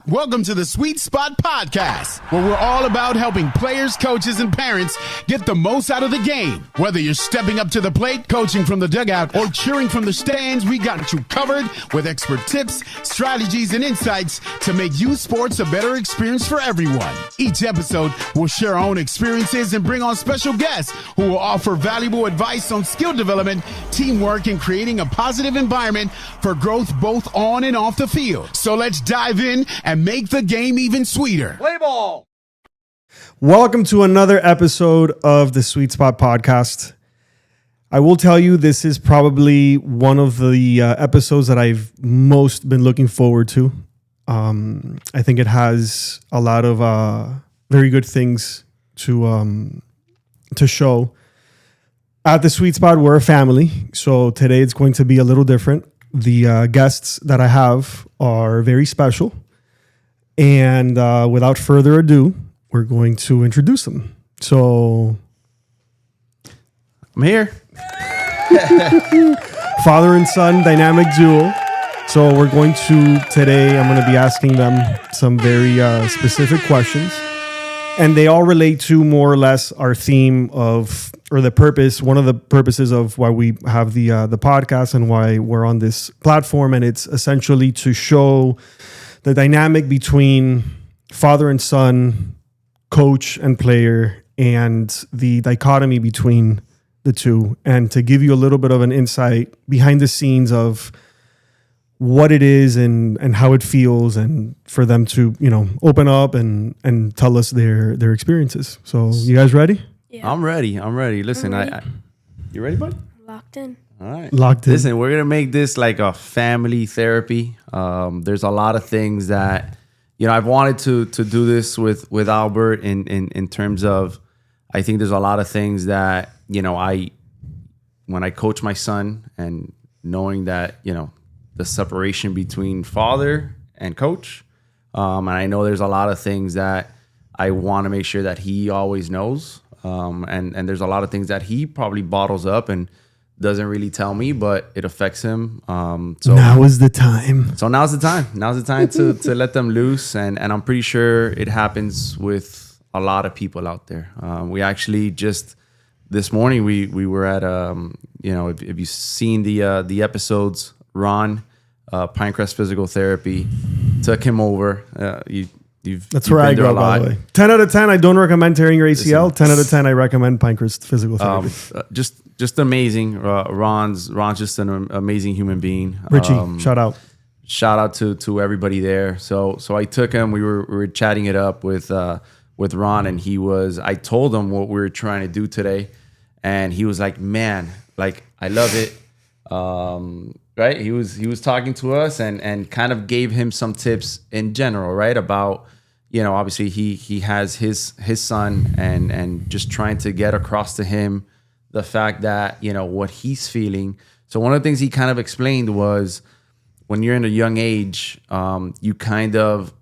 Welcome to the Sweet Spot Podcast, where we're all about helping players, coaches, and parents get the most out of the game. Whether you're stepping up to the plate, coaching from the dugout, or cheering from the stands, we got you covered with expert tips, strategies, and insights to make youth sports a better experience for everyone. Each episode, we'll share our own experiences and bring on special guests who will offer valuable advice on skill development, teamwork, and creating a positive environment for growth both on and off the field. So let's dive in and make the game even sweeter. Play ball. Welcome to another episode of the Sweet Spot Podcast. I will tell you, this is probably one of the episodes that I've most been looking forward to. I think it has a lot of very good things to show. At the Sweet Spot, we're a family, so today it's going to be a little different. The guests that I have are very special. And without further ado, we're going to introduce them. So, I'm here. Father and son, dynamic duo. So I'm going to be asking them some very specific questions. And they all relate to more or less our theme of, or the purpose, one of the purposes of why we have the podcast and why we're on this platform. And it's essentially to show the dynamic between father and son, coach and player, and the dichotomy between the two, and to give you a little bit of an insight behind the scenes of what it is and how it feels, and for them to, open up and tell us their experiences. So you guys ready? Yeah. I'm ready. Listen, you ready, bud? Locked in. All right. Locked in. Listen, we're going to make this like a family therapy. There's a lot of things that, I've wanted to do this with Albert in terms of, I think there's a lot of things that, when I coach my son and knowing that, the separation between father and coach. And I know there's a lot of things that I want to make sure that he always knows. And there's a lot of things that he probably bottles up and doesn't really tell me, but it affects him. So now is the time. So now's the time. Now's the time to let them loose. And I'm pretty sure it happens with a lot of people out there. We actually just this morning we were at if you've seen the episodes, Ron, Pinecrest Physical Therapy, took him over. That's where I go, by the way. 10 out of 10, I don't recommend tearing your ACL. 10 out of 10, I recommend Pinecrest Physical Therapy. Just amazing. Ron's just an amazing human being. Richie, shout out. Shout out to everybody there. So I took him. We were chatting it up with Ron, and I told him what we were trying to do today, and he was like, "Man, like I love it." Right? He was talking to us and kind of gave him some tips in general, right? About, obviously he has his son and just trying to get across to him the fact that, what he's feeling. So one of the things he kind of explained was when you're in a young age, you kind of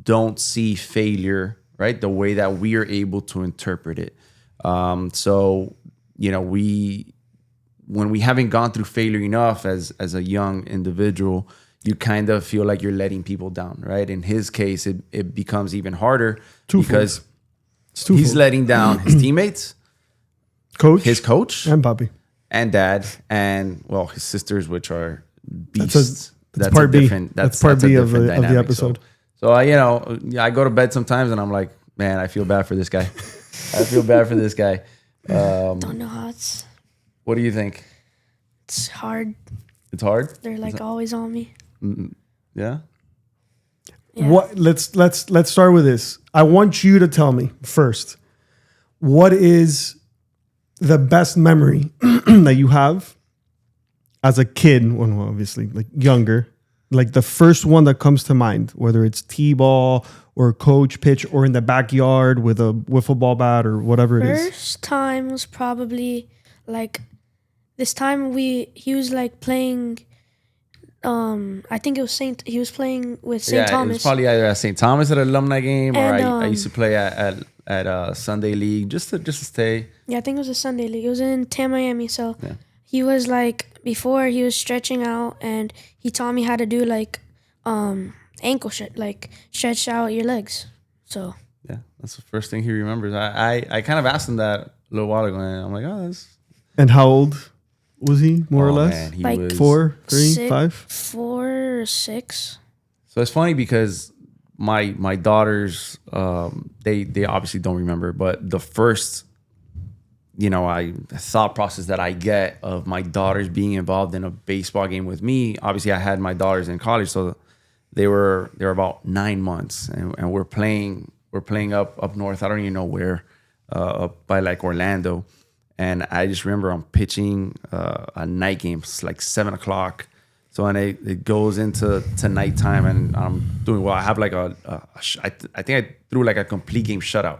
don't see failure, right? The way that we are able to interpret it. When we haven't gone through failure enough as a young individual, you kind of feel like you're letting people down, right? In his case, it becomes even harder because he's letting down his teammates, his coach, and Bobby, and dad, and his sisters, which are beasts. That's part B. That's part B of the episode. So I go to bed sometimes and I'm like, man, I feel bad for this guy. Don't know how it's. What do you think? It's hard. It's hard? They're like always on me. Yeah. What? Let's start with this. I want you to tell me first, what is the best memory that you have as a kid, when obviously like younger, like the first one that comes to mind, whether it's T-ball or coach pitch or in the backyard with a wiffle ball bat or whatever it is? First time was probably like this time he was like playing. I think it was he was playing with St. Thomas. It was probably either at St. Thomas at an alumni game, or I used to play at Sunday League just to stay. Yeah, I think it was a Sunday League. It was in Miami. So he was like, before he was stretching out, and he taught me how to do like ankle stretch out your legs. So Yeah, that's the first thing he remembers. I kind of asked him that a little while ago, and I'm like, oh, that's And how old was he, more or less? Man, he Like was 4, 3, six, 5? 4 or 6. So it's funny because my daughters, they obviously don't remember, but the first, thought process that I get of my daughters being involved in a baseball game with me. Obviously, I had my daughters in college, so they were about 9 months, and we're playing up north. I don't even know where, up by like Orlando, and I just remember I'm pitching a night game. It's like 7:00. So and it goes into nighttime, and I'm doing well. I have like I think I threw like a complete game shutout,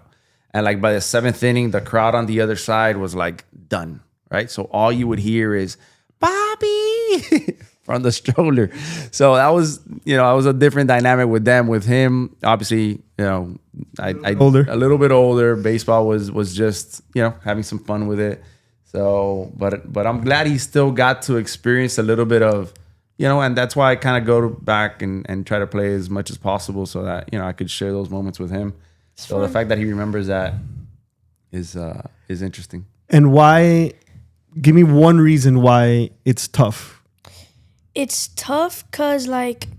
and like by the 7th inning, the crowd on the other side was like done, right? So all you would hear is Bobby from the stroller. So that was I was a different dynamic with them. With him, obviously, I Older. a little bit older. Baseball was just having some fun with it. So, but I'm glad he still got to experience a little bit of. And that's why I kind of go back and try to play as much as possible so that, I could share those moments with him. So the fact that he remembers that is interesting. And why, give me one reason why it's tough. It's tough because like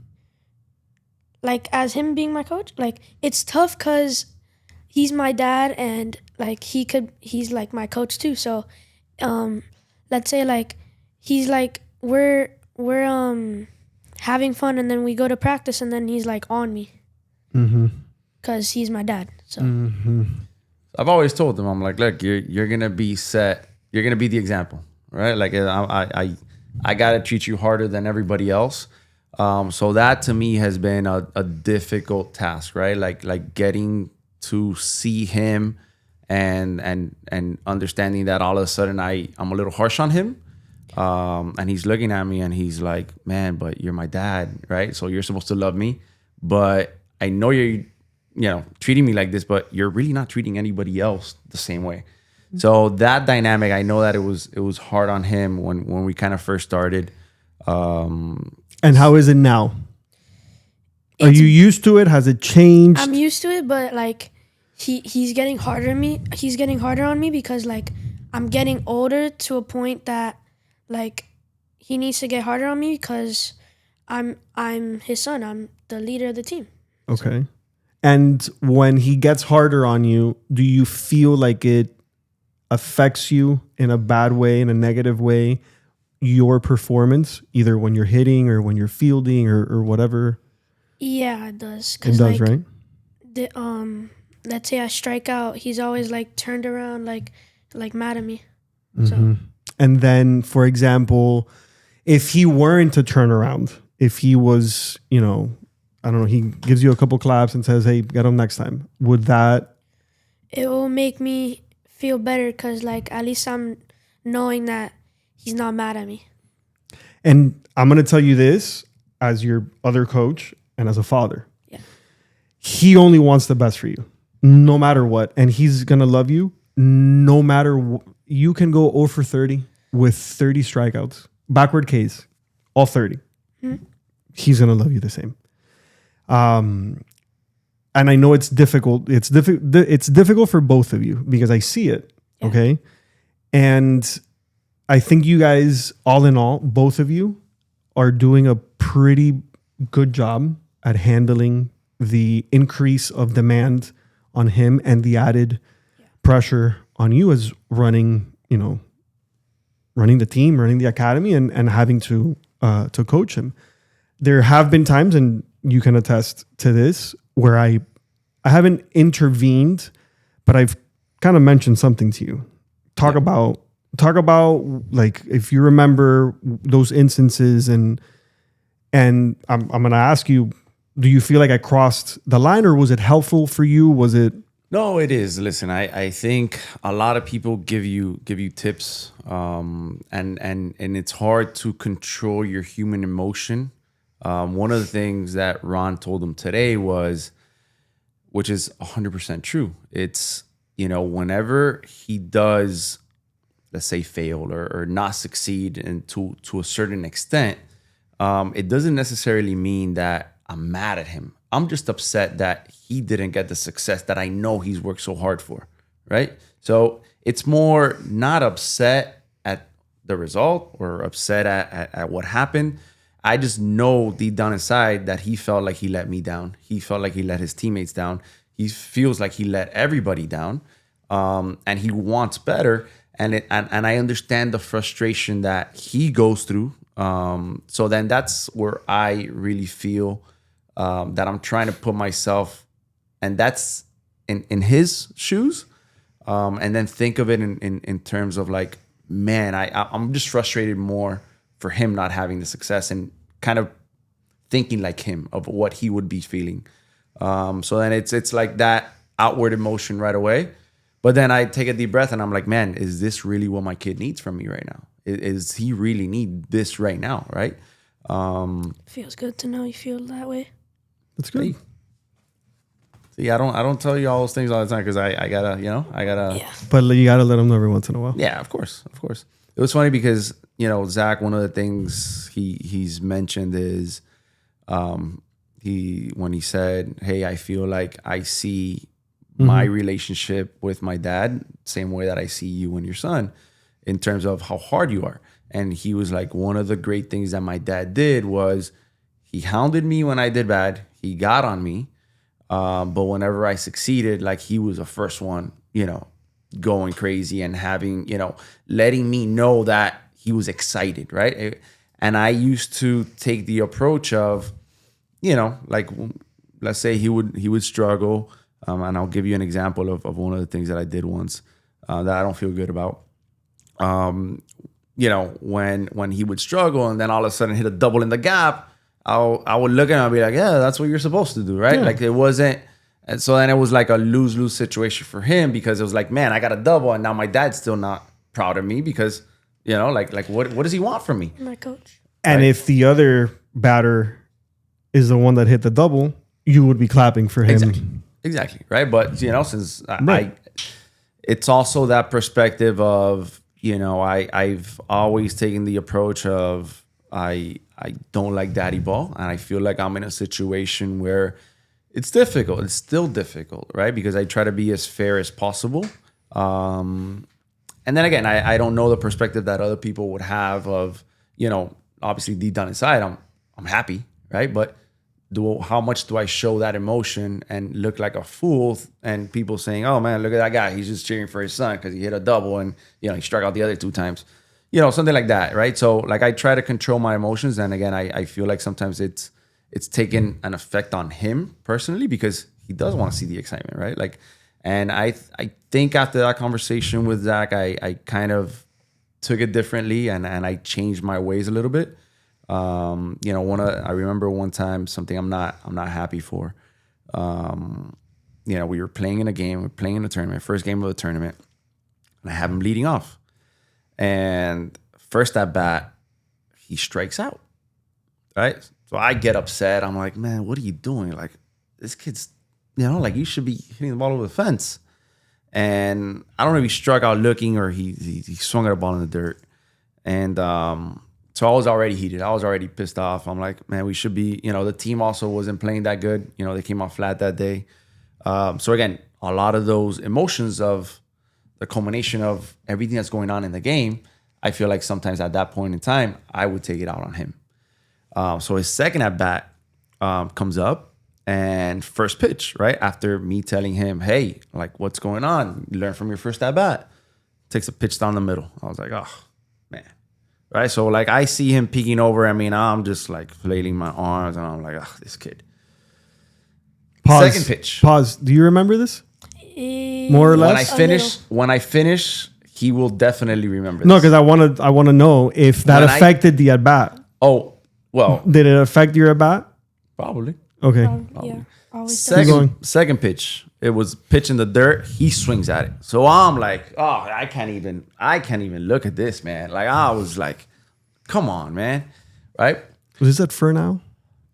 as him being my coach, like it's tough because he's my dad and like he's like my coach too. So let's say like he's like we're having fun and then we go to practice and then he's like on me because he's my dad. So I've always told him, I'm like, look, you're gonna be set. You're gonna be the example, right? Like I gotta treat you harder than everybody else. So that to me has been a difficult task, right? Like getting to see him and understanding that all of a sudden I'm a little harsh on him. And he's looking at me and he's like, man, but you're my dad, right? So you're supposed to love me, but I know you're, treating me like this, but you're really not treating anybody else the same way. So that dynamic, I know that it was hard on him when we kind of first started. And how is it now? Are you used to it? Has it changed? I'm used to it, but like he's getting harder on me. He's getting harder on me because like I'm getting older to a point that like he needs to get harder on me because I'm his son. I'm the leader of the team. Okay. And when he gets harder on you, do you feel like it affects you in a bad way, in a negative way, your performance, either when you're hitting or when you're fielding or whatever? Yeah, it does. It does, right? Let's say I strike out, he's always like turned around, like mad at me. So. And then, for example, if he weren't to turn around, if he was, I don't know, he gives you a couple claps and says, hey, get him next time, would that? It will make me feel better because like at least I'm knowing that he's not mad at me. And I'm going to tell you this as your other coach and as a father. Yeah. He only wants the best for you, no matter what. And he's going to love you no matter what. You can go 0 for 30 with 30 strikeouts, backward Ks, all 30. He's going to love you the same. And I know it's difficult. It's difficult for both of you because I see it. Yeah. Okay. And I think you guys, all in all, both of you are doing a pretty good job at handling the increase of demand on him and the added pressure on you as running the team, running the academy, and having to coach him. There have been times, and you can attest to this, where I haven't intervened, but I've kind of mentioned something to you. Talk about like if you remember those instances, and I'm gonna ask you, do you feel like I crossed the line, or was it helpful for you? Was it? No, it is. Listen, I think a lot of people give you tips, and it's hard to control your human emotion. One of the things that Ron told him today was, which is 100% true. It's, whenever he does, let's say, fail or not succeed, and to a certain extent, it doesn't necessarily mean that I'm mad at him. I'm just upset that he didn't get the success that I know he's worked so hard for, right? So it's more not upset at the result or upset at what happened. I just know deep down inside that he felt like he let me down. He felt like he let his teammates down. He feels like he let everybody down, and he wants better. And I understand the frustration that he goes through. So then that's where I really feel that I'm trying to put myself, and that's in his shoes, and then think of it in terms of like, man, I'm just frustrated more for him not having the success and kind of thinking like him of what he would be feeling. So then it's like that outward emotion right away. But then I take a deep breath and I'm like, man, is this really what my kid needs from me right now? Is he really need this right now, right? Feels good to know you feel that way. That's good. Hey. See, I don't tell you all those things all the time because I gotta. Yeah. But you gotta let them know every once in a while. Yeah, of course. It was funny because Zach, one of the things he's mentioned is, when he said, "Hey, I feel like I see my relationship with my dad same way that I see you and your son, in terms of how hard you are." And he was like, one of the great things that my dad did was he hounded me when I did bad. He got on me. But whenever I succeeded, like he was the first one, going crazy and having, letting me know that he was excited, right? And I used to take the approach of, like, let's say he would struggle. And I'll give you an example of one of the things that I did once that I don't feel good about. When he would struggle and then all of a sudden hit a double in the gap, I would look at him and be like, yeah, that's what you're supposed to do, right? Yeah. Like it wasn't. And so then it was like a lose-lose situation for him because it was like, man, I got a double and now my dad's still not proud of me because, like what does he want from me? My coach. And Right. if the other batter is the one that hit the double, you would be clapping for him. Exactly. Right. But, since Right. it's also that perspective of, I've always taken the approach of I don't like daddy ball. And I feel like I'm in a situation where it's difficult. It's still difficult, right? Because I try to be as fair as possible. And then again, I don't know the perspective that other people would have of, obviously deep down inside, I'm happy, right? But how much do I show that emotion and look like a fool? And people saying, "Oh man, look at that guy. He's just cheering for his son because he hit a double and he struck out the other 2 times." Something like that, right? So like I try to control my emotions, and again, I feel like sometimes it's taken an effect on him personally because he does want to see the excitement, right? Like, and I think after that conversation with Zach, I kind of took it differently and I changed my ways a little bit. I remember one time something I'm not happy for. We were playing in a game, we're playing in a tournament, first game of the tournament, and I have him leading off. And first at bat, he strikes out. Right? So I get upset. I'm like, man, what are you doing? Like, this kid's, like you should be hitting the ball over the fence. And I don't know if he struck out looking or he swung at a ball in the dirt. And so I was already heated. I was already pissed off. I'm like, man, we should be, the team also wasn't playing that good. They came out flat that day. So again, a lot of those emotions of the culmination of everything that's going on in the game, I feel like sometimes at that point in time, I would take it out on him. So his second at bat comes up and first pitch, right? After me telling him, hey, like what's going on? You learn from your first at bat. Takes a pitch down the middle. I was like, oh, man. Right? So like I see him peeking over at me and I'm just like flailing my arms and I'm like, oh, this kid. Pause. Second pitch. Pause. Do you remember this? More or less? When I finish, he will definitely remember this. No, because I want to know if that affected the at bat. Oh, well, Did it affect your at bat? probably. Okay. Yeah. Always does. going. Second pitch. It was pitch in the dirt. He swings at it. So I'm like, oh, I can't even look at this, man. Like I was like, come on, man. Right? Was this at Furnow?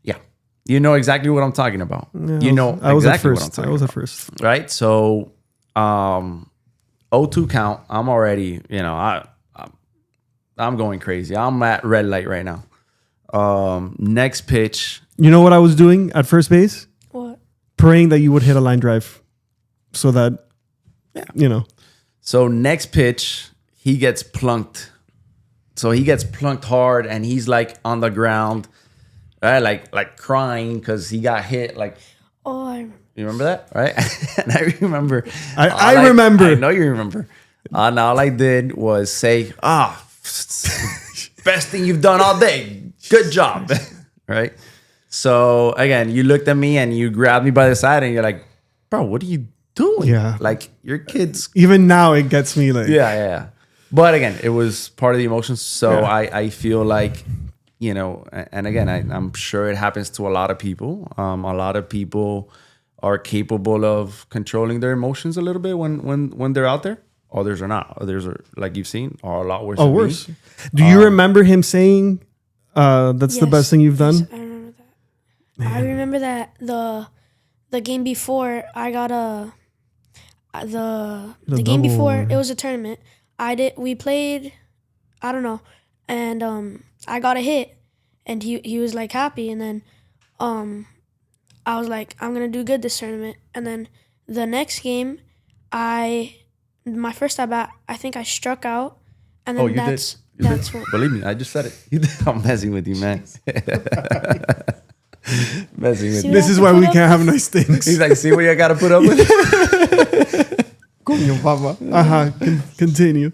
Yeah. You know exactly what I'm talking about. Yeah, I was exactly at what I'm first. talking I was about. at first. Right? So 0-2 count. I'm already, I'm going crazy. I'm at red light right now. Next pitch. You know what I was doing at first base? What? Praying that you would hit a line drive, so that So next pitch, he gets plunked. So he gets plunked hard, and he's like on the ground, right? Like crying because he got hit. Like, Oh, I remember. you remember that, right? And I remember. I remember. I know you remember. And all I did was say, best thing you've done all day. Good job, right? So again, you looked at me and you grabbed me by the side, and you're like, bro, what are you doing? Yeah. Like your kids. Even now it gets me like. Yeah. But again, it was part of the emotions. So Yeah. I feel like, and again, I'm sure it happens to a lot of people. A lot of people are capable of controlling their emotions a little bit when they're out there. Others are not. Others are, like you've seen, are a lot worse. than worse. me. Do you remember him saying, "That's the Yes, best thing you've done"? yes, I remember that. I remember that the game before I got the game before it was a tournament. We played, I don't know, and I got a hit, and he was like happy, and then I was like, I'm gonna do good this tournament, and then the next game my first at bat, I think I struck out, and then Oh, you did. that's what. Believe me, I just said it. I'm messing with you, man. Messing with See you. This is why we can't have nice things. He's like, see what you got to put up with? Coño, papa. Continue.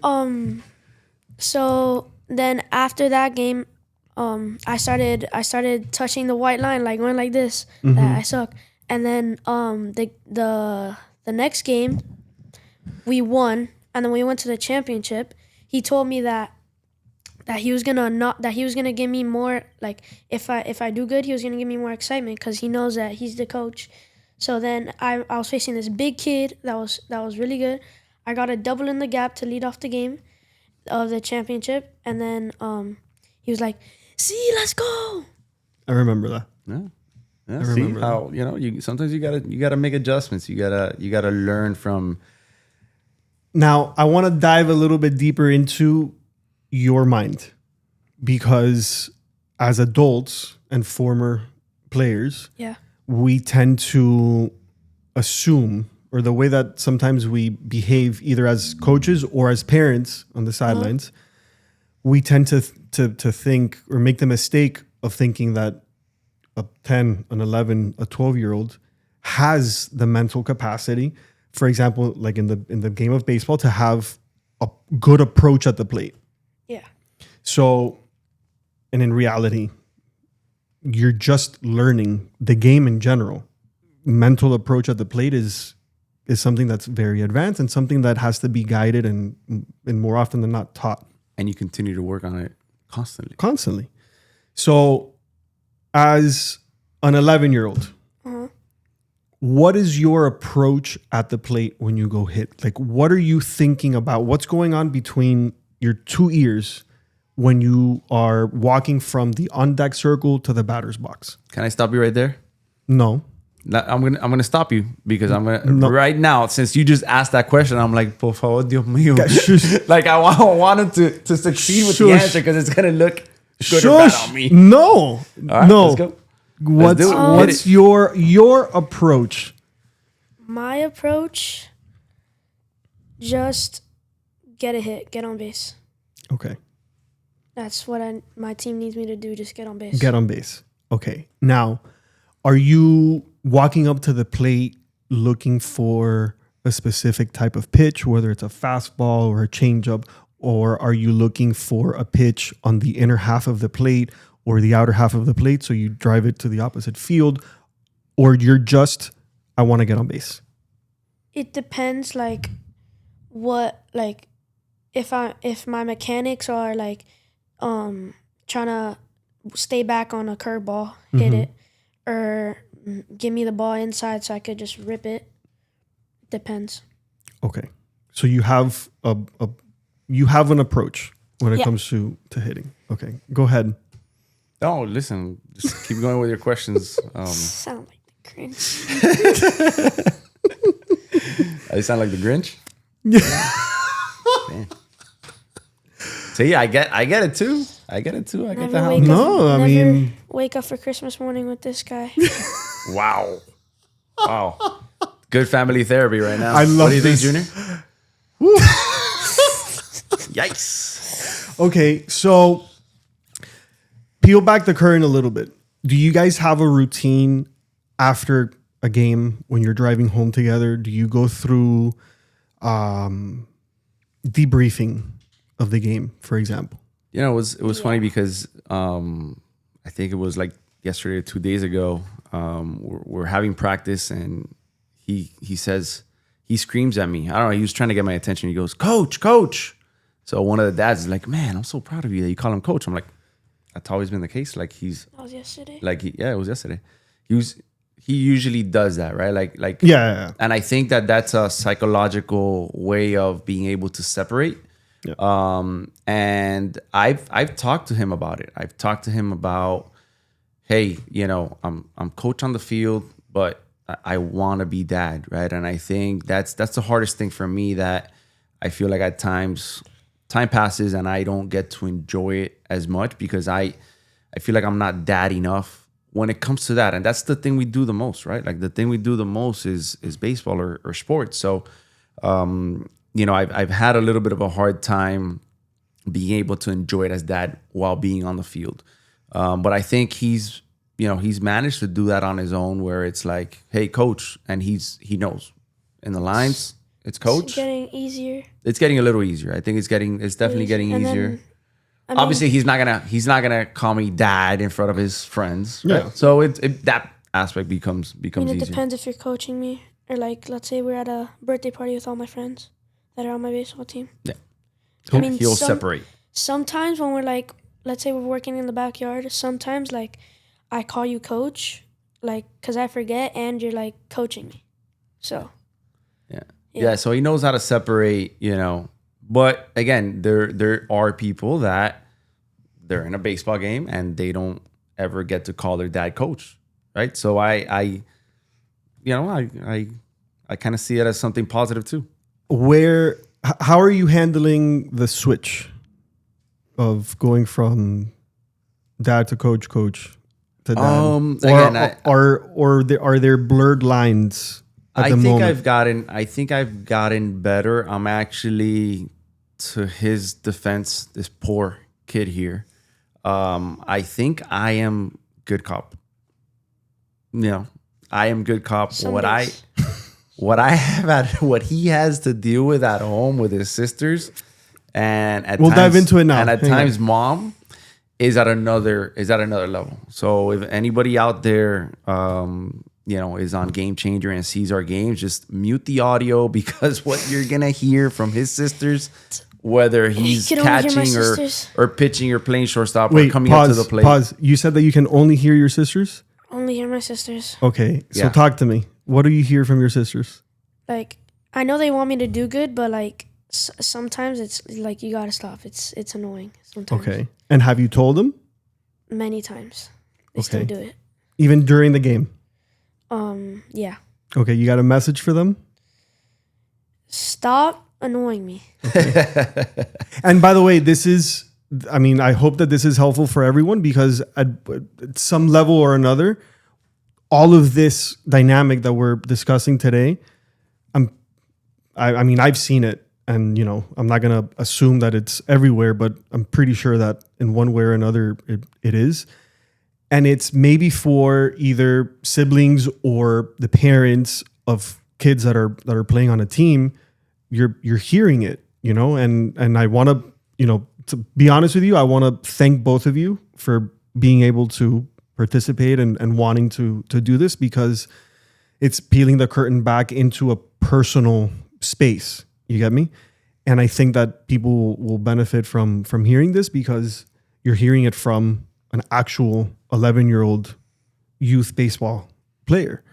So then after that game, I started touching the white line, like going like this. That I suck. And then the next game, we won, and then we went to the championship. He told me that he was gonna give me more, like if I do good, he was gonna give me more excitement because he knows that he's the coach. So then I was facing this big kid that was really good. I got a double in the gap to lead off the game of the championship, and then he was like, "See, let's go." I remember that. Yeah, see remember how you sometimes you gotta make adjustments. You gotta learn from. Now, I want to dive a little bit deeper into your mind, because as adults and former players, Yeah. we tend to assume, or the way that sometimes we behave either as coaches or as parents on the sidelines, we tend to think or make the mistake of thinking that a 10, an 11, a 12-year-old has the mental capacity, for example, like in the game of baseball, to have a good approach at the plate. Yeah. So, and in reality, you're just learning the game in general. Mental approach at the plate is something that's very advanced and something that has to be guided and more often than not taught. And you continue to work on it constantly. So, as an 11-year-old, what is your approach at the plate when you go hit? Like, what are you thinking about? What's going on between your two ears when you are walking from the on-deck circle to the batter's box? Can I stop you right there? No. I'm gonna stop you because I'm gonna right now, since you just asked that question, I'm like, por favor, Dios mío. Like I want him to succeed with the answer because it's gonna look good or bad on me. No. All right, no. let's go. Let's do it. What's your approach? My approach, just get a hit, get on base. Okay. That's what my team needs me to do, just get on base. Get on base. Okay. Now, are you walking up to the plate looking for a specific type of pitch, whether it's a fastball or a changeup, or are you looking for a pitch on the inner half of the plate or the outer half of the plate, so you drive it to the opposite field, or you're just, I want to get on base? It depends, like what, like if my mechanics are like trying to stay back on a curveball, hit it, or give me the ball inside so I could just rip it. Depends. Okay, so you have an approach when it Yeah. comes to hitting. Okay, go ahead. Oh, listen, just keep going with your questions. Sound like the cringe. I sound like the Grinch. Yeah. See, I get it too. I get it too. I get Never the house. wake up. No, I never mean- wake up for Christmas morning with this guy. Wow. Wow. Good family therapy right now. I love What do you this. think, Junior? Yikes. Okay, so peel back the curtain a little bit. Do you guys have a routine after a game when you're driving home together? Do you go through debriefing of the game, for example? You know, it was funny because I think it was like yesterday or 2 days ago. We're having practice and he screams at me. I don't know. He was trying to get my attention. He goes, "Coach, coach." So one of the dads is like, "Man, I'm so proud of you that you call him coach." I'm like, that's always been the case. Like That was yesterday. it was yesterday. He usually does that, right? Like Yeah. and I think that's a psychological way of being able to separate. Yeah. And I've talked to him about it. I've talked to him about, hey, you know, I'm coach on the field, but I want to be dad, right? And I think that's the hardest thing for me, that I feel like at times time passes and I don't get to enjoy it as much because I feel like I'm not dad enough when it comes to that. And that's the thing we do the most, right? Like the thing we do the most is baseball or sports. So, you know, I've had a little bit of a hard time being able to enjoy it as dad while being on the field. But I think he's managed to do that on his own, where it's like, hey, coach, and he knows in the lines, it's coach. It's getting easier. It's getting a little easier. I think it's definitely getting And easier. then, I mean, Obviously, he's not gonna call me dad in front of his friends. Right? Yeah. So that aspect becomes I mean, it easier. depends if you're coaching me or like, let's say we're at a birthday party with all my friends that are on my baseball team. Yeah. I mean, He'll separate. Sometimes when we're like, let's say we're working in the backyard, sometimes like I call you coach, like, because I forget and you're like coaching me. So. Yeah, so he knows how to separate, you know. But again, there are people that they're in a baseball game and they don't ever get to call their dad coach, right? So I kind of see it as something positive too. How are you handling the switch of going from dad to coach to dad? Again, are there blurred lines? I think I've gotten better. I'm actually, to his defense, this poor kid here. I think I am good cop. You know, I am good cop. What he has to deal with at home with his sisters, and we'll dive into it now. And at times, mom is at another level. So if anybody out there, is on Game Changer and sees our games, just mute the audio, because what you're gonna hear from his sisters, whether he's catching or pitching or playing shortstop or coming up to the plate. Pause. You said that you can only hear your sisters? Only hear my sisters. Okay, so Yeah. talk to me. What do you hear from your sisters? Like, I know they want me to do good, but like sometimes it's like you gotta stop. It's annoying sometimes. Okay, and have you told them? Many times. They still do it. Even during the game? Yeah. Okay, you got a message for them? Stop annoying me. And by the way, I hope that this is helpful for everyone, because at some level or another, all of this dynamic that we're discussing today, I've seen it, and I'm not gonna assume that it's everywhere, but I'm pretty sure that in one way or another it is. And it's maybe for either siblings or the parents of kids that are playing on a team. You're hearing it, and I want to be honest with you, I want to thank both of you for being able to participate and wanting to do this, because it's peeling the curtain back into a personal space. You get me? And I think that people will benefit from hearing this, because you're hearing it from an actual 11-year-old youth baseball player.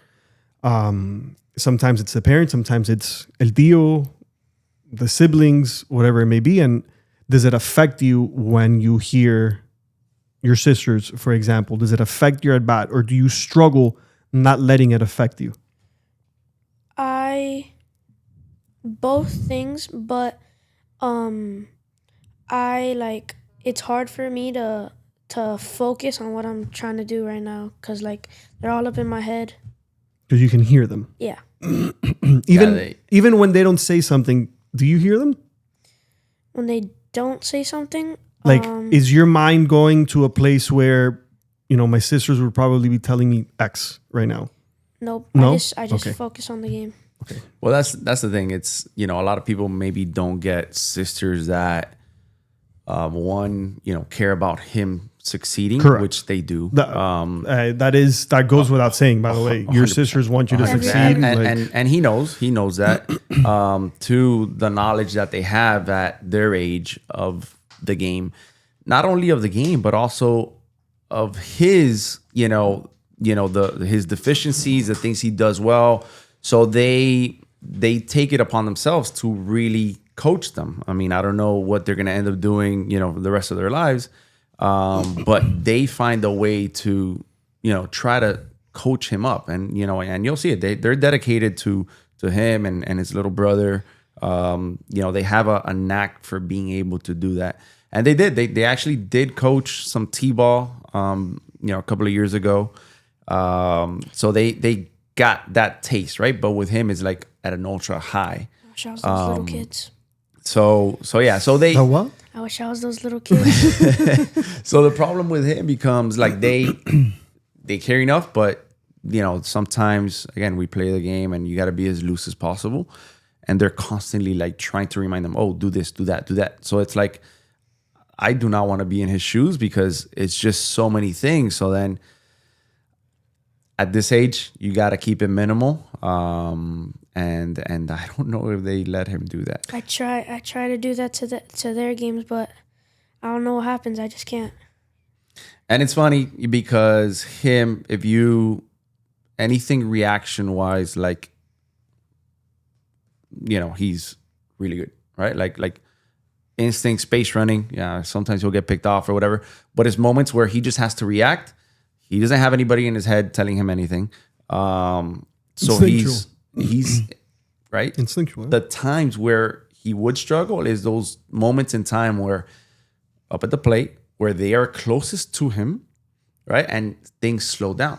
Sometimes it's the parents, sometimes it's el tío, the siblings, whatever it may be. And does it affect you when you hear your sisters, for example? Does it affect your at-bat, or do you struggle not letting it affect you? Both things, but I like it's hard for me to focus on what I'm trying to do right now because like they're all up in my head. Because you can hear them. Yeah. Even when they don't say something, do you hear them? When they don't say something, like is your mind going to a place where, you know, my sisters would probably be telling me X right now? Nope. No? I just Okay. focus on the game. Okay. Well, that's the thing. It's, you know, a lot of people maybe don't get sisters that one, you know, care about him succeeding, Correct. which they do. That goes without saying, by the way. Your sisters want you to succeed. And he knows that to the knowledge that they have at their age of the game, not only of the game, but also of his, his deficiencies, the things he does well. So they take it upon themselves to really coach them. I mean, I don't know what they're going to end up doing, the rest of their lives. But they find a way to, try to coach him up, and you'll see it. They're dedicated to him and his little brother. They have a knack for being able to do that, and they actually did coach some t-ball, a couple of years ago. So they got that taste, right? But with him, it's like at an ultra high. I wish I was those little kids. So they. Oh, what? I wish I was those little kids. So the problem with him becomes like they care enough, but sometimes again we play the game and you got to be as loose as possible, and they're constantly like trying to remind them, oh, do this, do that, do that. So it's like I do not want to be in his shoes because it's just so many things. So then at this age, you got to keep it minimal. And I don't know if they let him do that. I try to do that to their games, but I don't know what happens. I just can't. And it's funny because him, if you anything reaction wise, like he's really good, right? Like instinct, space running. Yeah, sometimes he'll get picked off or whatever. But it's moments where he just has to react. He doesn't have anybody in his head telling him anything. So he's right. Instinctual. The times where he would struggle is those moments in time where up at the plate where they are closest to him, right? And things slow down,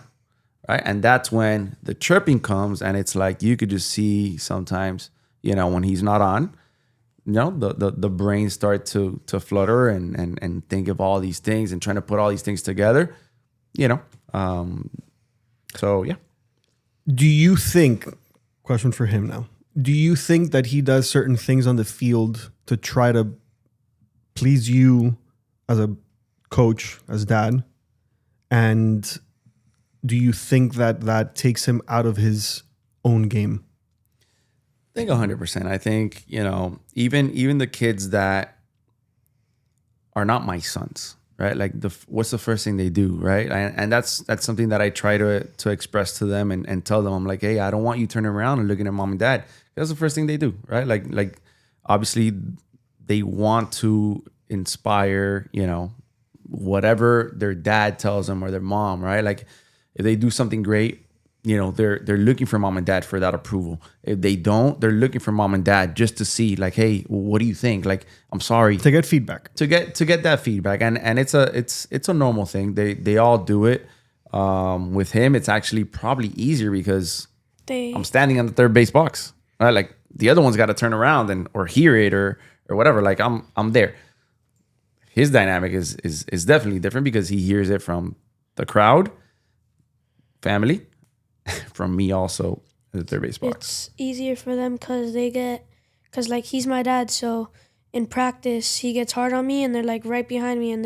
right? And that's when the chirping comes, and it's like you could just see sometimes, when he's not on, the brain start to flutter and think of all these things and trying to put all these things together, So yeah. Do you think, question for him now, do you think that he does certain things on the field to try to please you as a coach, as dad? And do you think that takes him out of his own game? I think 100%. I think, even the kids that are not my sons, right? Like what's the first thing they do, right? And that's something that I try to express to them and tell them. I'm like, hey, I don't want you turning around and looking at mom and dad. That's the first thing they do, right? Like obviously they want to inspire, whatever their dad tells them or their mom, right? Like if they do something great, they're looking for mom and dad for that approval. If they don't, they're looking for mom and dad just to see, like, hey, what do you think? Like, I'm sorry, to get feedback, to get that feedback, and it's a normal thing. They all do it. With him, it's actually probably easier because I'm standing on the third base box, right? Like the other one's got to turn around or hear it or whatever. Like I'm there. His dynamic is definitely different because he hears it from the crowd, family. From me also at the third base box. It's easier for them because like he's my dad, so in practice he gets hard on me and they're like right behind me and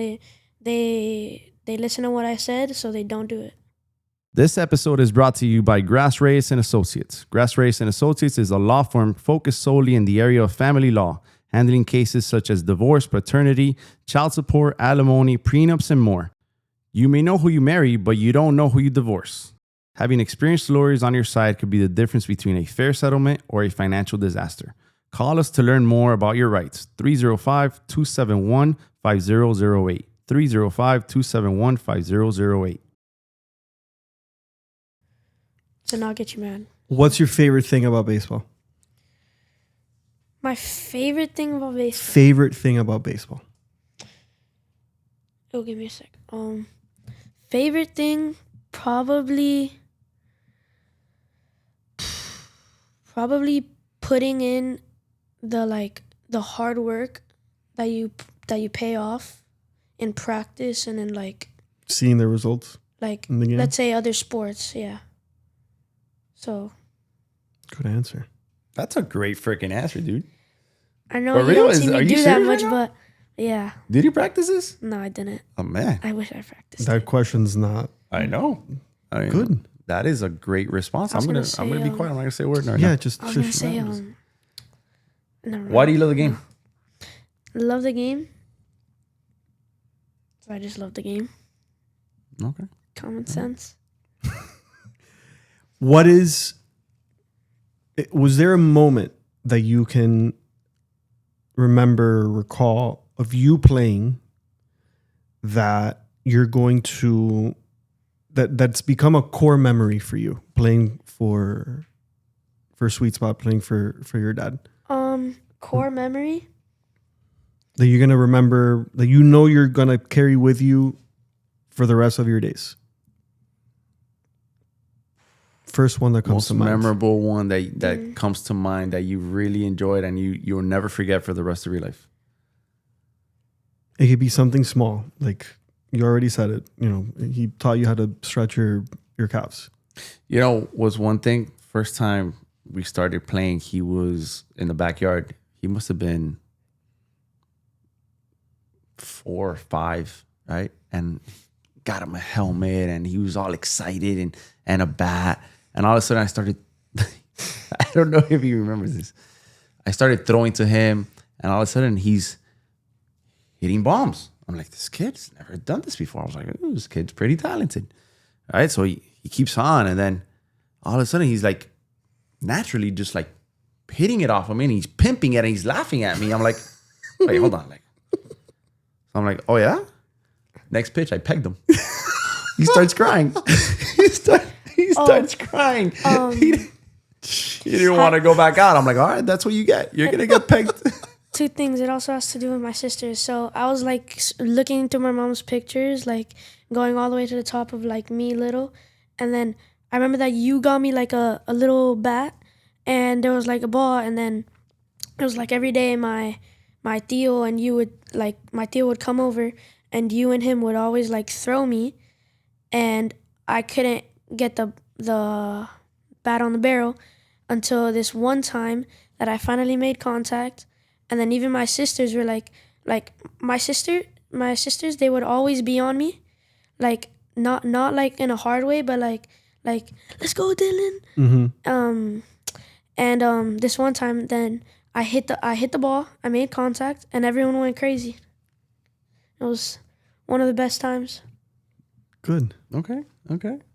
they listen to what I said, so they don't do it. This episode is brought to you by Grass Reyes and Associates. Grass Reyes and Associates is a law firm focused solely in the area of family law, handling cases such as divorce, paternity, child support, alimony, prenups, and more. You may know who you marry, but you don't know who you divorce. Having experienced lawyers on your side could be the difference between a fair settlement or a financial disaster. Call us to learn more about your rights. 305-271-5008. 305-271-5008. To not get you mad. What's your favorite thing about baseball? My favorite thing about baseball? Favorite thing about baseball? Oh, give me a sec. Favorite thing, probably putting in the hard work that you pay off in practice and in Seeing the results. In the game? Let's say other sports, yeah. So Good answer. That's a great freaking answer, dude. I know For you real? don't see Are me you do that serious much, right now? but yeah. Did you practice this? No, I didn't. Oh man, I wish I practiced. That question's not. I know. I mean, Good. That is a great response. I was I'm gonna gonna be say, quiet. I'm not gonna say a word right Yeah, now. just. I was gonna say never Why do you love the game? love the game? So I just love the game. Okay. Common sense. Was there a moment that you can recall of you playing that you're going to that's become a core memory for you, playing for Sweet Spot, playing for your dad, Core memory? that you're gonna remember, that you know you're gonna carry with you for the rest of your days? First one that comes Most to mind. memorable one that comes to mind that you really enjoyed and you'll never forget for the rest of your life. It could be something small, like you already said it. You know, he taught you how to stretch your calves. You know, was one thing. First time we started playing, he was in the backyard. He must have been 4 or 5, right? And got him a helmet, and he was all excited and a bat. And all of a sudden, I started. I don't know if he remembers this. I started throwing to him, and all of a sudden, he's hitting bombs. I'm like, this kid's never done this before. I was like, ooh, this kid's pretty talented. All right, so he keeps on, and then all of a sudden, he's like, naturally just like hitting it off of me, and he's pimping it, and he's laughing at me. I'm like, wait, hold on. I'm like, oh yeah? Next pitch, I pegged him. He starts crying. he starts crying. He didn't want to go back out. I'm like, all right, that's what you get. You're going to get pegged. 2 things. It also has to do with my sisters. So I was looking through my mom's pictures, going all the way to the top of me little. And then I remember that you got me a little bat, and there was a ball. And then it was every day my tío and you would my tío would come over, and you and him would always throw me, and I couldn't get the bat on the barrel until this one time that I finally made contact. And then even my sisters were my sisters, they would always be on me, not in a hard way, but let's go, Dylan. Mm-hmm. And this one time, then I hit the ball, I made contact, and everyone went crazy. It was one of the best times. Good. Okay.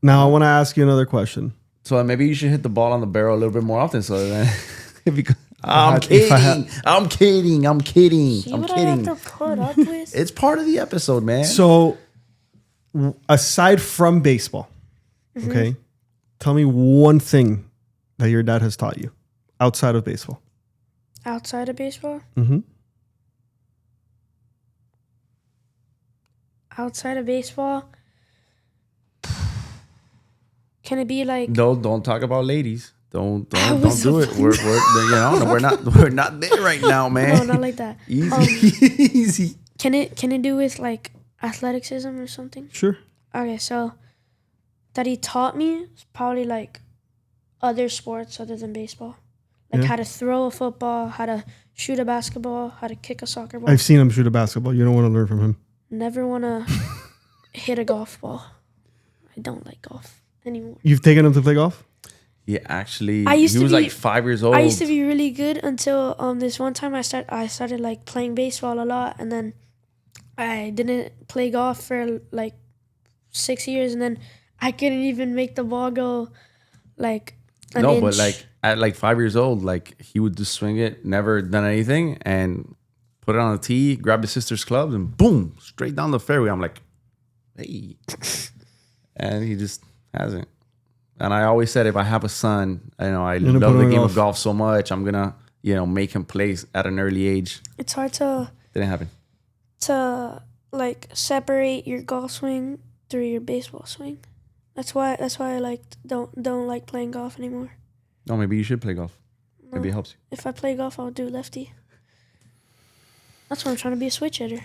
Now I want to ask you another question. So maybe you should hit the ball on the barrel a little bit more often. So then, I'm kidding. See what I have to put up with? It's part of the episode, man. So, aside from baseball, okay, tell me one thing that your dad has taught you outside of baseball. Outside of baseball? Mm-hmm. Outside of baseball? Can it be No, don't talk about ladies. Don't was do it. We're not there right now, man. No, not like that. Easy. Can it do with athleticism or something? Sure. Okay, so that he taught me is probably other sports other than baseball. How to throw a football, how to shoot a basketball, how to kick a soccer ball. I've seen him shoot a basketball. You don't want to learn from him. Never want to hit a golf ball. I don't like golf anymore. You've taken him to play golf? Yeah, actually, He was 5 years old. I used to be really good until this one time I started playing baseball a lot, and then I didn't play golf for 6 years, and then I couldn't even make the ball go an inch. But at 5 years old, he would just swing it, never done anything, and put it on the tee, grab his sister's clubs, and boom, straight down the fairway. I'm like, hey. And he just hasn't. And I always said, if I have a son, I love the game of golf so much, I'm going to, make him play at an early age. It's hard to Didn't happen. to like separate your golf swing through your baseball swing. That's why I like don't like playing golf anymore. No, maybe you should play golf. Maybe it helps you. If I play golf, I'll do lefty. That's why I'm trying to be a switch hitter.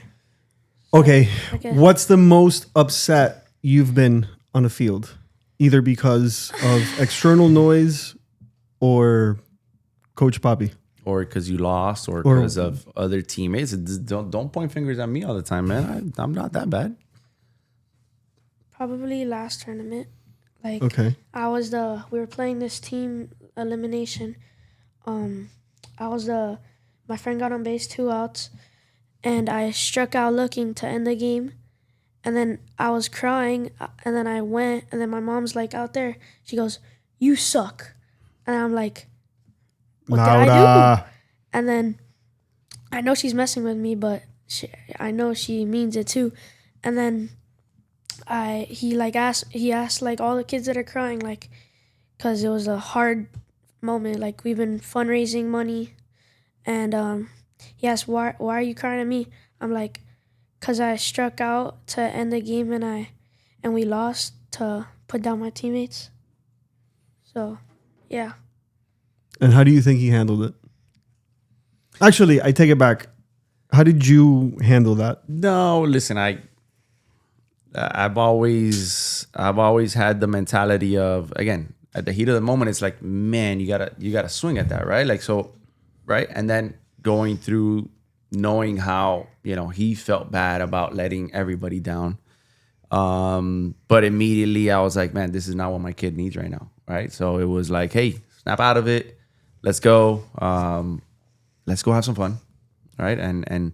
Okay. Okay. What's the most upset you've been on a field? Either because of external noise or Coach Poppy? Or because you lost, or because of other teammates. Don't point fingers at me all the time, man. I'm not that bad. Probably last tournament. Like, Okay. we were playing this team elimination. My friend got on base, 2 outs, and I struck out looking to end the game. And then I was crying, and then I went, and then my mom's like out there. She goes, "You suck." And I'm like, "What did I do?" And then I know she's messing with me, but I know she means it too. And then he asked like all the kids that are crying, like, because it was a hard moment. Like, we've been fundraising money, and he asked, why are you crying at me? I'm like, because I struck out to end the game, and we lost to put down my teammates. So, yeah. And how do you think he handled it? Actually, I take it back. How did you handle that? No, listen, I've always had the mentality of, again, at the heat of the moment, it's like, man, you gotta swing at that, right? Like, so, right? And then going through knowing how, he felt bad about letting everybody down. But immediately I was like, man, this is not what my kid needs right now, right? So it was like, hey, snap out of it. Let's go. Let's go have some fun, right? And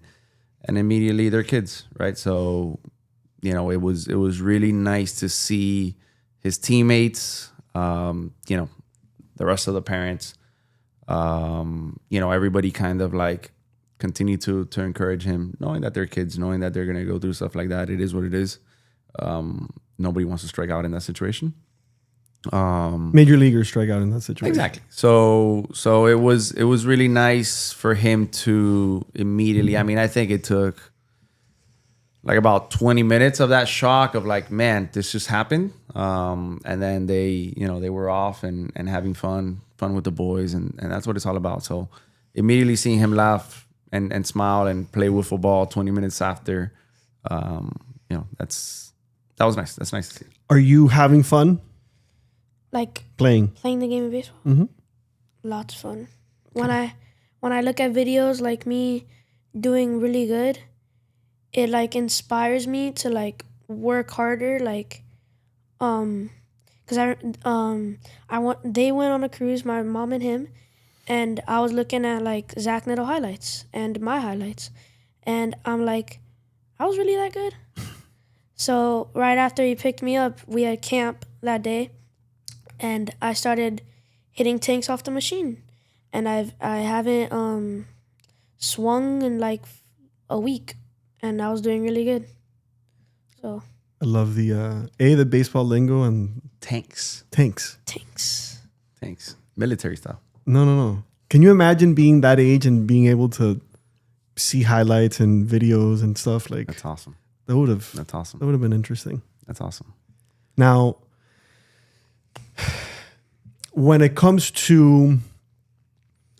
immediately they're kids, right? So, it was really nice to see his teammates, the rest of the parents, everybody kind of like continue to encourage him, knowing that they're kids, knowing that they're going to go through stuff like that. It is what it is. Nobody wants to strike out in that situation. Major leaguers strike out in that situation. Exactly. So it was really nice for him to immediately, I think it took like about 20 minutes of that shock of like, man, this just happened. And then they were off and having fun with the boys, and that's what it's all about. So immediately seeing him laugh and smile and play wiffle ball 20 minutes after, that was nice. That's nice to see. Are you having fun? Like playing the game of baseball? Mm-hmm. Lots of fun. Okay. When I look at videos like me doing really good, it like inspires me to like work harder. Like, because they went on a cruise, my mom and him, and I was looking at like Zach Neto highlights and my highlights, and I'm like, I was really that good. So right after he picked me up, we had camp that day, and I started hitting tanks off the machine, and I haven't swung in like a week, and I was doing really good. So I love the baseball lingo and tanks, No. military style. Can you imagine being that age and being able to see highlights and videos and stuff like? That's awesome. That's awesome. That would have been interesting. That's awesome. Now, when it comes to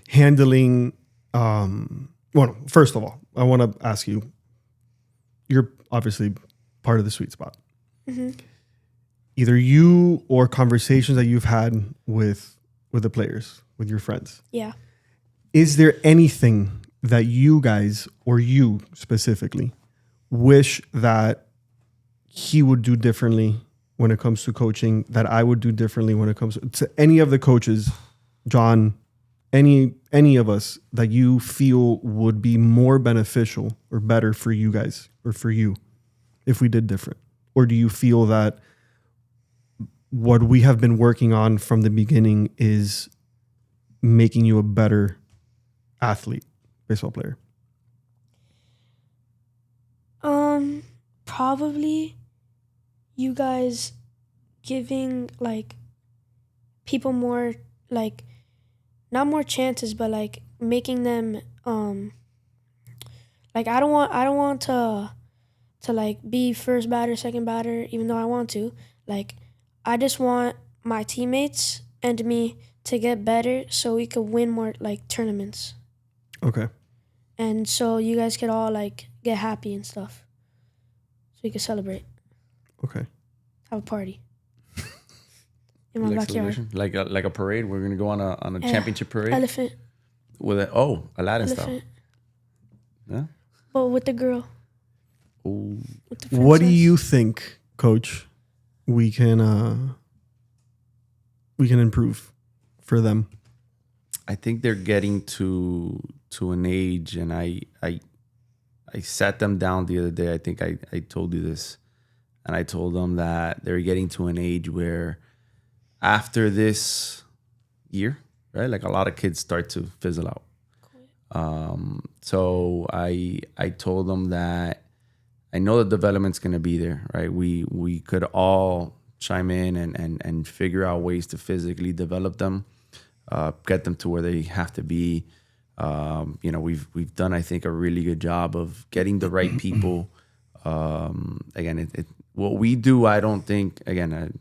handling, first of all, I want to ask you, you're obviously part of the sweet spot. Mm-hmm. Either you or conversations that you've had with the players, with your friends. Yeah. Is there anything that you guys, or you specifically, wish that he would do differently when it comes to coaching, that I would do differently when it comes to any of the coaches, John, any of us, that you feel would be more beneficial or better for you guys or for you if we did different? Or do you feel that what we have been working on from the beginning is making you a better athlete, baseball player? Probably you guys giving like people more, like, not more chances, but like making them like I don't want to to like be first batter, second batter, even though I want to. Like, I just want my teammates and me to get better so we could win more like tournaments. Okay. And so you guys could all like get happy and stuff. So we could celebrate. Okay. Have a party. In my Like backyard. celebration? Like a parade. We're gonna go on a championship parade Elephant. with Aladdin style. Elephant. Yeah. But with the girl. Ooh. With the What do princess. you think, Coach, we can improve for them? I think they're getting to an age, and I sat them down the other day. I think I told you this, and I told them that they're getting to an age where after this year, right? Like a lot of kids start to fizzle out. So I told them that I know the development's going to be there, right? We could all chime in and figure out ways to physically develop them, get them to where they have to be. We've done, I think, a really good job of getting the right people. Again, what we do, I don't think, again,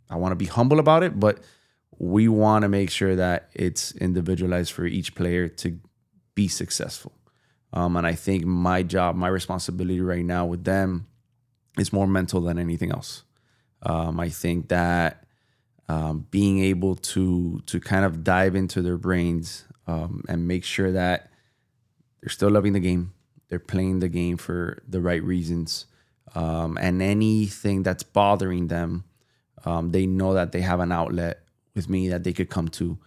I want to be humble about it, but we want to make sure that it's individualized for each player to be successful. And I think my job, my responsibility right now with them is more mental than anything else. I think that being able to kind of dive into their brains and make sure that they're still loving the game, they're playing the game for the right reasons, and anything that's bothering them, they know that they have an outlet with me that they could come to,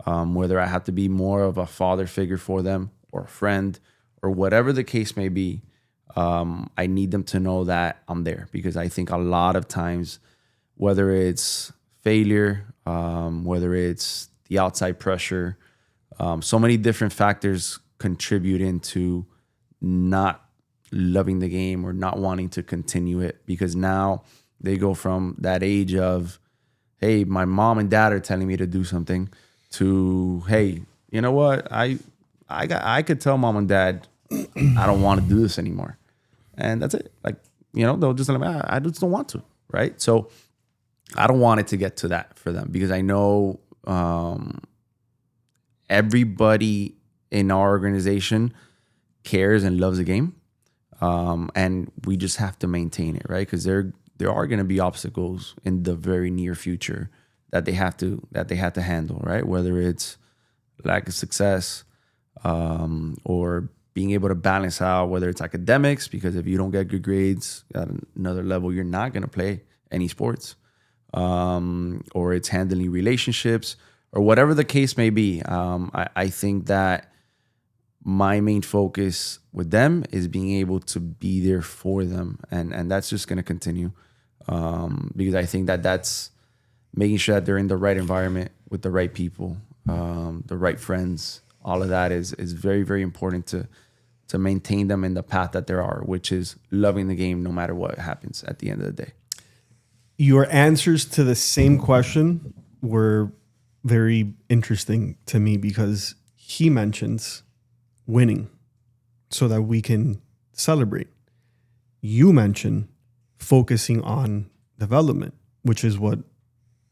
whether I have to be more of a father figure for them or a friend or whatever the case may be. I need them to know that I'm there, because I think a lot of times, whether it's failure, whether it's the outside pressure, so many different factors contribute into not loving the game or not wanting to continue it, because now they go from that age of, hey, my mom and dad are telling me to do something, to, hey, you know what? I could tell mom and dad I don't want to do this anymore. And that's it. Like, they'll just let me, I just don't want to, right? So I don't want it to get to that for them, because I know everybody in our organization cares and loves the game. And we just have to maintain it, right? Because there are going to be obstacles in the very near future that they have to handle, right? Whether it's lack of success, or being able to balance out, whether it's academics, because if you don't get good grades at another level, you're not going to play any sports, or it's handling relationships, or whatever the case may be. I think that my main focus with them is being able to be there for them. And that's just going to continue, because I think that that's making sure that they're in the right environment with the right people, the right friends. All of that is very, very important to maintain them in the path that they are, which is loving the game no matter what happens at the end of the day. Your answers to the same question were very interesting to me, because he mentions winning so that we can celebrate. You mention focusing on development, which is what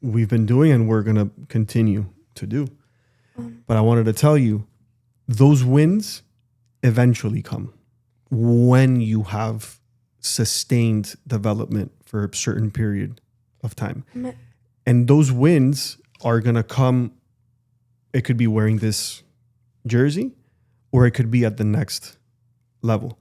we've been doing and we're going to continue to do. But I wanted to tell you, those wins eventually come when you have sustained development for a certain period of time. And those wins are going to come. It could be wearing this jersey, or it could be at the next level.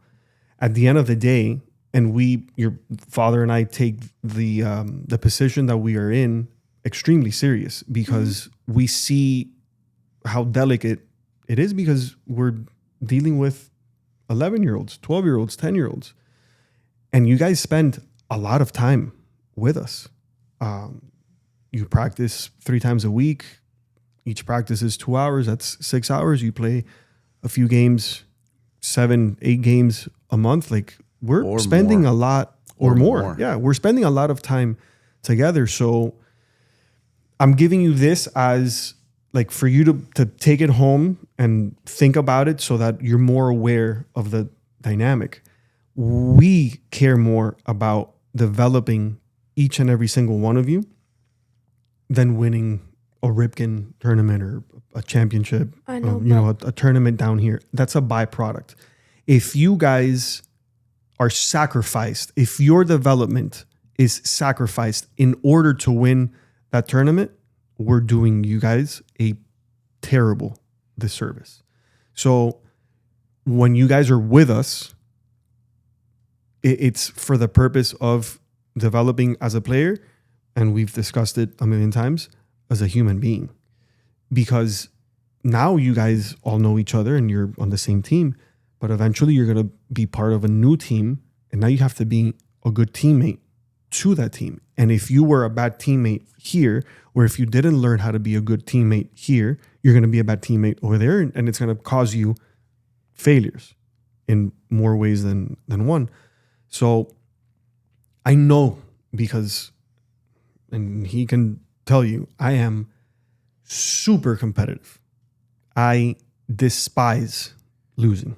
At the end of the day, and your father and I take the position that we are in extremely serious, because we see how delicate it is, because we're dealing with 11-year-olds, 12-year-olds, 10-year-olds. And you guys spend a lot of time with us. You practice 3 times a week. Each practice is 2 hours. That's 6 hours. You play a few games, 7, 8 games a month. Like, we're spending a lot or more. Yeah, we're spending a lot of time together. So I'm giving you this as like for you to take it home and think about it, so that you're more aware of the dynamic. we care more about developing each and every single one of you than winning a Ripken tournament or a championship. I know, A tournament down here. That's a byproduct. If you guys are sacrificed, if your development is sacrificed in order to win that tournament, we're doing you guys a terrible disservice. So when you guys are with us, it's for the purpose of developing as a player, and we've discussed it a million times, as a human being. Because now you guys all know each other and you're on the same team, but eventually you're going to be part of a new team, and now you have to be a good teammate to that team. And if you were a bad teammate here, or if you didn't learn how to be a good teammate here, you're going to be a bad teammate over there, and it's going to cause you failures in more ways than one. So I know, because, and he can tell you, I am super competitive. I despise losing.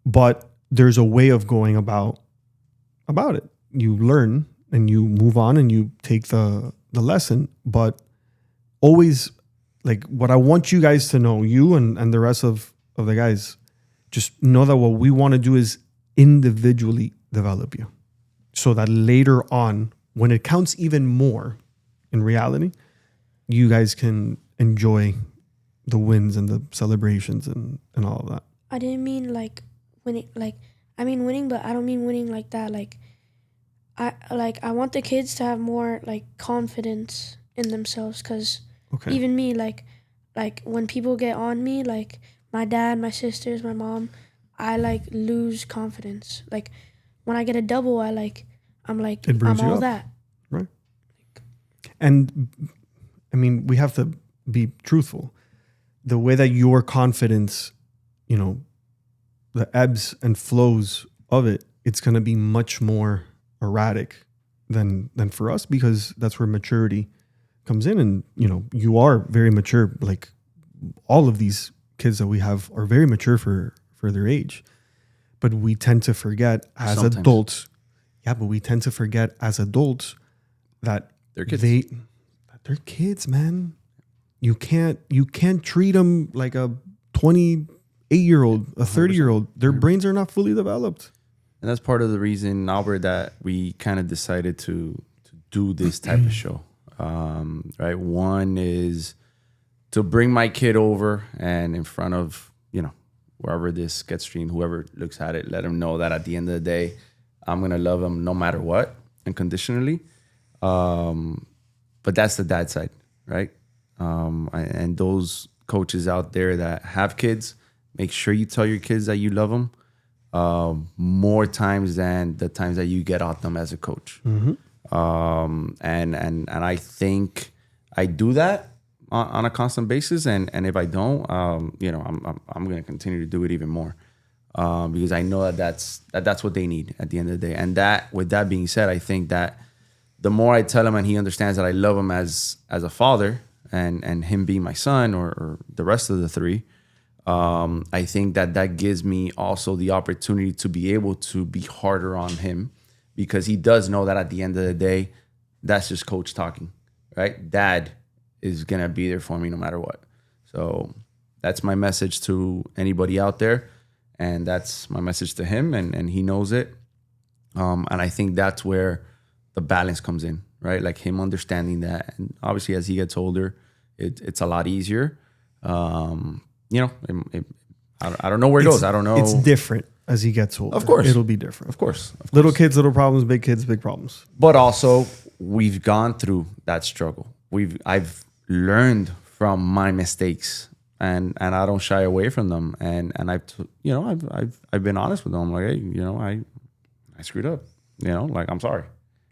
But there's a way of going about it. You learn and you move on and you take the lesson. But always, like, what I want you guys to know, you and the rest of the guys, just know that what we want to do is individually develop you, so that later on, when it counts even more in reality, you guys can enjoy the wins and the celebrations and all of that. I didn't mean like winning, I mean winning, but I don't mean winning like that. I want the kids to have more like confidence in themselves, because even me, like when people get on me, like my dad, my sisters, my mom, I like lose confidence. Like when I get a double, I'm all up. that. Right. And I mean, we have to be truthful. The way that your confidence, the ebbs and flows of it, it's going to be much more erratic than for us, because that's where maturity comes in. And, you are very mature. Like all of these kids that we have are very mature for their age. But we tend to forget as adults. Yeah, but we tend to forget as adults that They're kids. They're kids, man. You can't treat them like a 28-year-old, a 30-year-old. Their brains are not fully developed. And that's part of the reason, Albert, that we kind of decided to do this type of show. Right? One is to bring my kid over and in front of, wherever this gets streamed, whoever looks at it, let them know that at the end of the day, I'm going to love them no matter what, unconditionally. But that's the dad side, right? And those coaches out there that have kids, make sure you tell your kids that you love them more times than the times that you get at them as a coach. Mm-hmm. And I think I do that on a constant basis. And if I don't, I'm going to continue to do it even more. Because I know that's what they need at the end of the day. And with that being said, I think that the more I tell him and he understands that I love him as a father and him being my son or the rest of the three, I think that gives me also the opportunity to be able to be harder on him, because he does know that at the end of the day, that's just coach talking, right? Dad is going to be there for me no matter what. So that's my message to anybody out there. And that's my message to him, and he knows it. And I think that's where the balance comes in, right? Like him understanding that. And obviously, as he gets older, it's a lot easier. I don't know where it goes. I don't know. It's different as he gets older. Of course. It'll be different. Of course. Little kids, little problems. Big kids, big problems. But also, we've gone through that struggle. I've learned from my mistakes. And I don't shy away from them. And I've been honest with them. I'm like, hey, I screwed up. I'm sorry.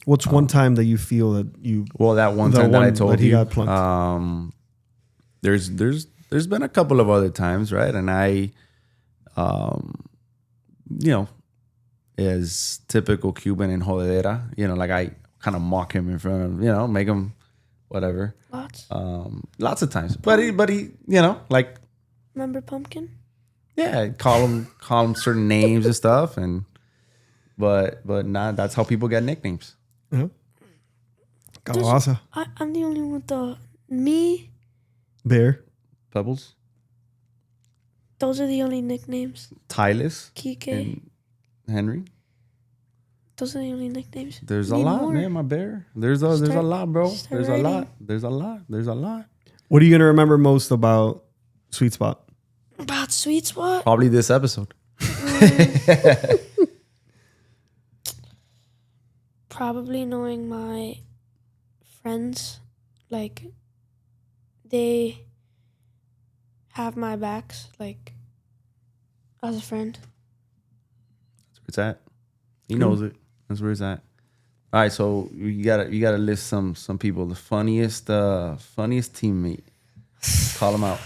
What's one time that you feel that you? Well, that one time that I told that he you, got plunked. There's been a couple of other times, right? And I, as typical Cuban in jodedera, like I kind of mock him in front of, make him whatever. Lots. Lots of times. But he, like. Remember Pumpkin? Yeah, call them certain names and stuff, but not. That's how people get nicknames. Yeah. Calabasa. I'm the only one with the me. Bear. Pebbles, Those are the only nicknames. Tylus, Kike. and Henry. Those are the only nicknames. There's a Need lot, more. man. My bear. There's a lot, bro. start There's a writing. lot. There's a lot. There's a lot. What are you gonna remember most about Sweet Spot? About Sweet Spot. Probably this episode. Probably knowing my friends, like they have my backs, like as a friend. That's where it's at. He knows it. That's where it's at. All right, so you gotta list some people. The funniest teammate. Call them out.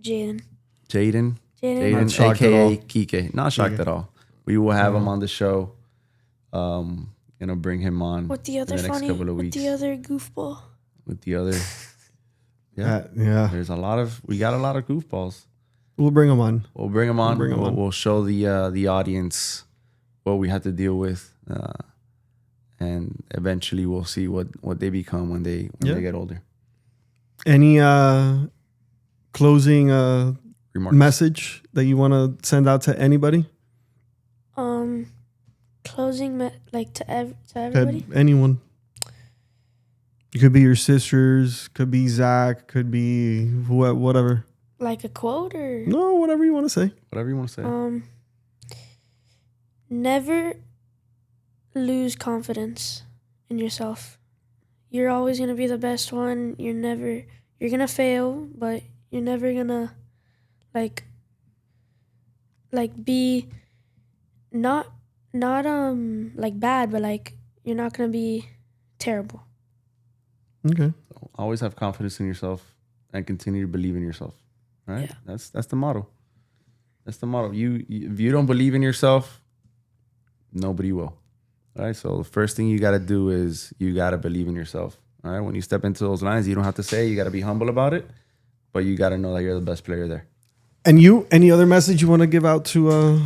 Jaden. Jaden, Not shocked at all. aka Kike. Not shocked at all. We will have him on the show. Bring him on What the other in the next funny? couple of What weeks. the other goofball? With the other, yeah. Yeah. There's we got a lot of goofballs. We'll bring them on. We'll bring them on. We'll bring 'em on. We'll show the audience what we have to deal with, and eventually we'll see what they become when they get older. Any closing Remarks. message that you want to send out to anybody? Closing to everybody. Anyone. It could be your sisters, could be Zach, could be whatever. Like a quote or No, whatever you want to say. Whatever you want to say. never lose confidence in yourself. You're always gonna be the best one. You're gonna fail, but you're never gonna like be not like bad, but like you're not gonna be terrible. Okay. Always have confidence in yourself and continue to believe in yourself. Right? Yeah. That's the motto. That's the motto. You if you don't believe in yourself, nobody will. All right. So the first thing you got to do is you got to believe in yourself. All right. When you step into those lines, you don't have to say. You got to be humble about it, but you got to know that you're the best player there. And you, any other message you want to give out to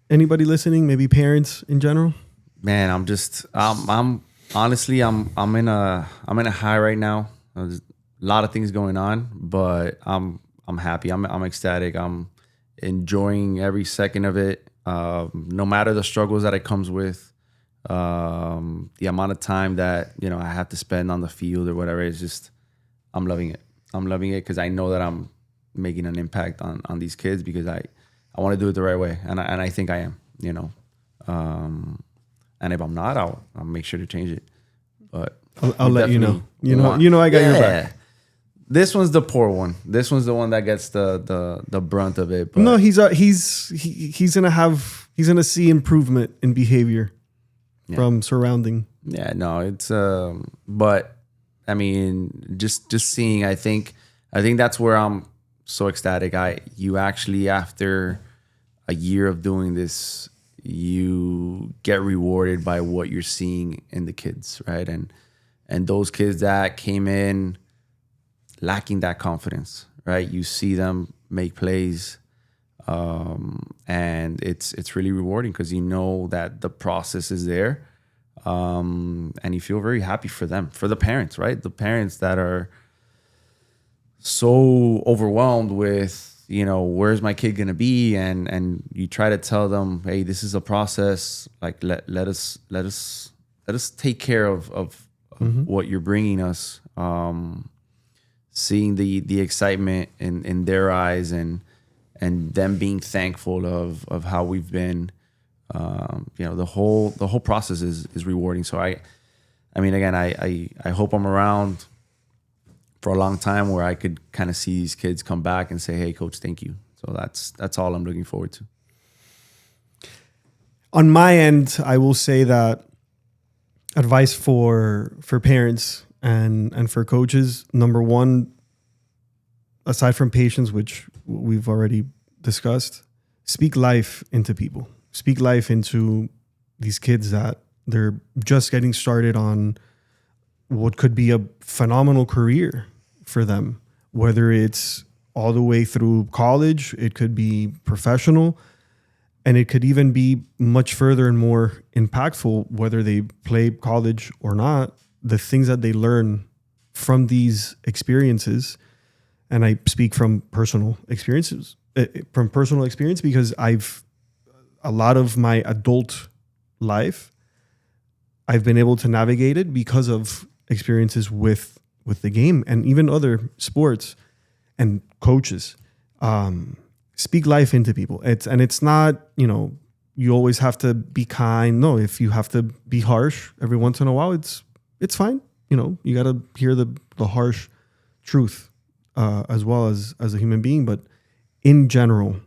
anybody listening? Maybe parents in general. Man, I'm honestly I'm in a high right now. There's a lot of things going on, but I'm happy. I'm ecstatic. I'm enjoying every second of it. No matter the struggles that it comes with, the amount of time that I have to spend on the field or whatever. It's just I'm loving it. I'm loving it because I know that I'm making an impact on these kids because I want to do it the right way, and I think I am. And if I'm not, I'll make sure to change it. But I'll let you know. definitely You know I got your back. This one's the poor one. This one's the one that gets the brunt of it. But No, he's gonna see improvement in behavior from surrounding. yeah, no, it's but I mean, just seeing, I think that's where I'm so ecstatic. You actually, after a year of doing this, you get rewarded by what you're seeing in the kids, right? And those kids that came in lacking that confidence, right? You see them make plays, and it's really rewarding because you know that the process is there, and you feel very happy for them, for the parents, right? The parents that are so overwhelmed with, where's my kid gonna be, and you try to tell them, hey, this is a process. Like let us take care of what you're bringing us. Seeing the excitement in their eyes and them being thankful of how we've been, the whole process is rewarding. So I mean, again, I hope I'm around for a long time where I could kind of see these kids come back and say, hey, coach, thank you. So that's all I'm looking forward to. On my end, I will say that advice for parents and for coaches, number one, aside from patience, which we've already discussed, speak life into people. Speak life into these kids that they're just getting started on what could be a phenomenal career for them, whether it's all the way through college. It could be professional, and it could even be much further and more impactful, whether they play college or not. The things that they learn from these experiences, and I speak from personal experience because a lot of my adult life, I've been able to navigate it because of experiences with the game and even other sports and coaches. Speak life into people. It's not, you always have to be kind. No, if you have to be harsh every once in a while, it's fine. You got to hear the harsh truth as well as a human being. But in general,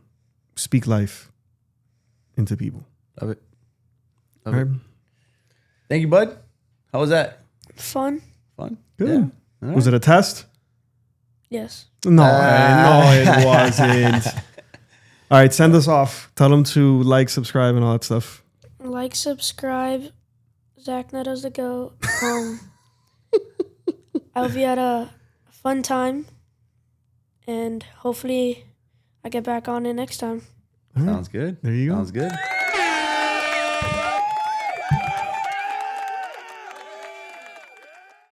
speak life into people. Love it. All right. Thank you, bud. How was that? Fun. Fun. Good. Yeah. Was it a test? Yes. No, it wasn't. All right, send us off. Tell them to like, subscribe, and all that stuff. Like, subscribe. Zach Netto's the GOAT. I'll be at a fun time, and hopefully I get back on it next time. Sounds good. There you go. Sounds good.